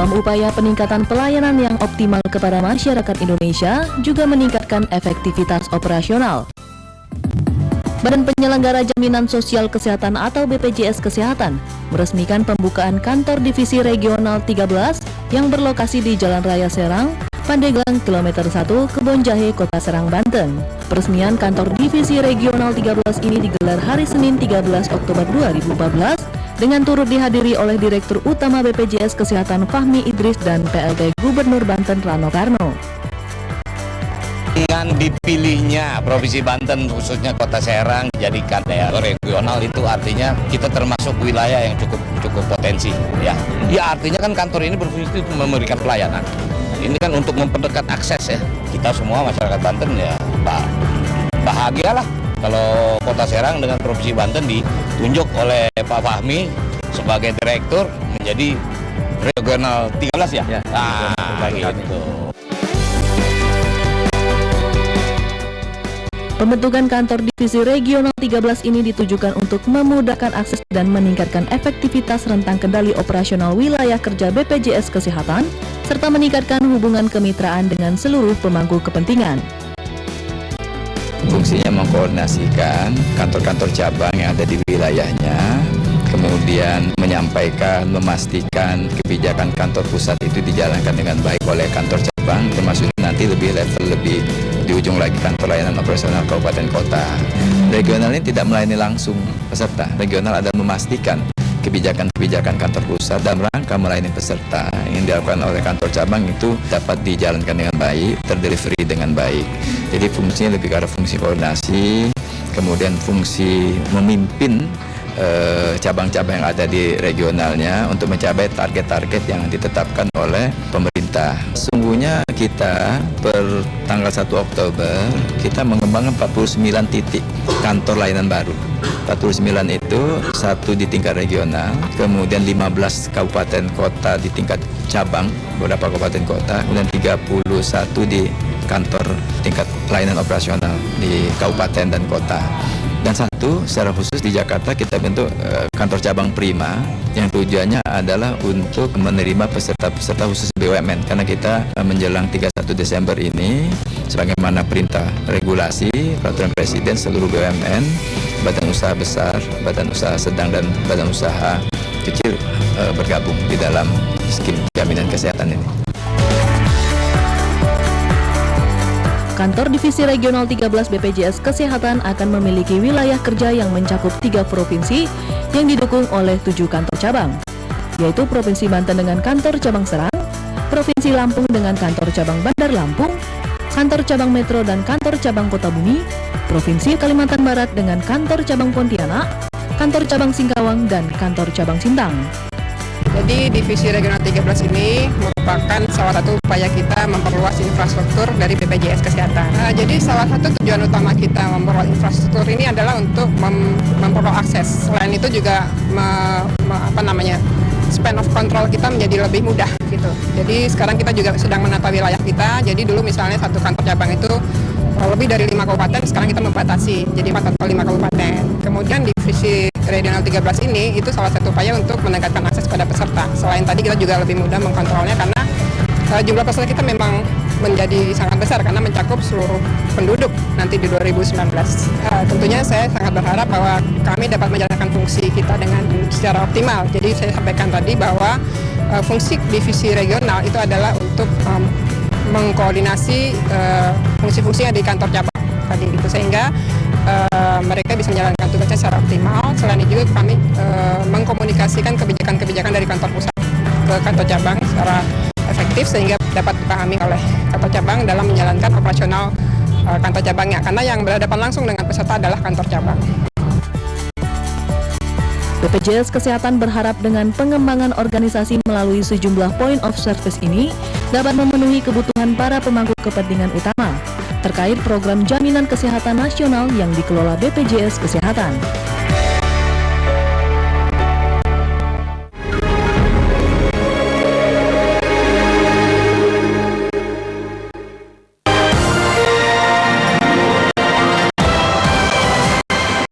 Dalam upaya peningkatan pelayanan yang optimal kepada masyarakat Indonesia, juga meningkatkan efektivitas operasional. Badan Penyelenggara Jaminan Sosial Kesehatan atau BPJS Kesehatan meresmikan pembukaan kantor Divisi Regional 13 yang berlokasi di Jalan Raya Serang, Pandeglang, Kilometer 1, Kebonjahe, Kota Serang, Banten. Peresmian kantor Divisi Regional 13 ini digelar hari Senin 13 Oktober 2014 dengan turut dihadiri oleh Direktur Utama BPJS Kesehatan Fahmi Idris dan PLT Gubernur Banten Rano Karno. Dengan dipilihnya Provinsi Banten khususnya Kota Serang dijadikan daerah regional itu artinya kita termasuk wilayah yang cukup potensi ya. Ya artinya kan kantor ini berfungsi untuk memberikan pelayanan. Ini kan untuk memperdekat akses ya. Kita semua masyarakat Banten ya bahagialah kalau Kota Serang dengan Provinsi Banten ditunjuk oleh Pak Fahmi sebagai direktur menjadi regional 13 ya. Nah, gitu. Pembentukan kantor Divisi Regional 13 ini ditujukan untuk memudahkan akses dan meningkatkan efektivitas rentang kendali operasional wilayah kerja BPJS Kesehatan, serta meningkatkan hubungan kemitraan dengan seluruh pemangku kepentingan. Fungsinya mengkoordinasikan kantor-kantor cabang yang ada di wilayahnya, kemudian menyampaikan, memastikan kebijakan kantor pusat itu dijalankan dengan baik oleh kantor cabang, termasuk nanti level lebih di ujung lagi kantor layanan operasional kabupaten kota. Regional ini tidak melayani langsung peserta. Regional adalah memastikan kebijakan-kebijakan kantor pusat dalam rangka melayani peserta yang dilakukan oleh kantor cabang itu dapat dijalankan dengan baik, terdelivery dengan baik. Jadi fungsinya lebih ke arah fungsi koordinasi, kemudian fungsi memimpin cabang-cabang yang ada di regionalnya untuk mencapai target-target yang ditetapkan oleh pemerintah. Sungguhnya kita per tanggal 1 Oktober kita mengembangkan 49 titik kantor layanan baru. 49 itu satu di tingkat regional, kemudian 15 kabupaten kota di tingkat cabang, beberapa kabupaten kota, kemudian 31 di kantor tingkat layanan operasional di kabupaten dan kota. Dan satu secara khusus di Jakarta kita bentuk kantor cabang Prima yang tujuannya adalah untuk menerima peserta-peserta khusus BUMN, karena kita menjelang 31 Desember ini sebagaimana perintah regulasi peraturan presiden seluruh BUMN, badan usaha besar, badan usaha sedang dan badan usaha kecil bergabung di dalam skim jaminan kesehatan ini. Kantor Divisi Regional 13 BPJS Kesehatan akan memiliki wilayah kerja yang mencakup 3 provinsi yang didukung oleh 7 kantor cabang, yaitu Provinsi Banten dengan kantor cabang Serang, Provinsi Lampung dengan kantor cabang Bandar Lampung, kantor cabang Metro dan kantor cabang Kota Bumi, Provinsi Kalimantan Barat dengan kantor cabang Pontianak, kantor cabang Singkawang, dan kantor cabang Sintang. Jadi Divisi Regional 13 ini merupakan salah satu upaya kita memperluas infrastruktur dari BPJS Kesehatan. Jadi salah satu tujuan utama kita memperluas infrastruktur ini adalah untuk memperluas akses. Selain itu juga span of control kita menjadi lebih mudah gitu. Jadi sekarang kita juga sedang menata wilayah kita. Jadi dulu misalnya satu kantor cabang itu lebih dari 5 kabupaten, sekarang kita membatasi jadi 4 atau 5 kabupaten. Kemudian Divisi Regional 13 ini itu salah satu upaya untuk meningkatkan akses pada peserta. Selain tadi kita juga lebih mudah mengkontrolnya karena jumlah peserta kita memang menjadi sangat besar karena mencakup seluruh penduduk nanti di 2019. Tentunya saya sangat berharap bahwa kami dapat menjalankan fungsi kita dengan secara optimal. Jadi saya sampaikan tadi bahwa fungsi divisi regional itu adalah untuk mengkoordinasi fungsi-fungsinya di kantor cabang tadi itu, sehingga mereka bisa menjalankan tugasnya secara optimal. Selain itu juga kami mengkomunikasikan kebijakan-kebijakan dari kantor pusat ke kantor cabang secara efektif sehingga dapat dipahami oleh kantor cabang dalam menjalankan operasional kantor cabangnya, karena yang berhadapan langsung dengan peserta adalah kantor cabang. BPJS Kesehatan berharap dengan pengembangan organisasi melalui sejumlah point of service ini dapat memenuhi kebutuhan para pemangku kepentingan utama terkait program jaminan kesehatan nasional yang dikelola BPJS Kesehatan.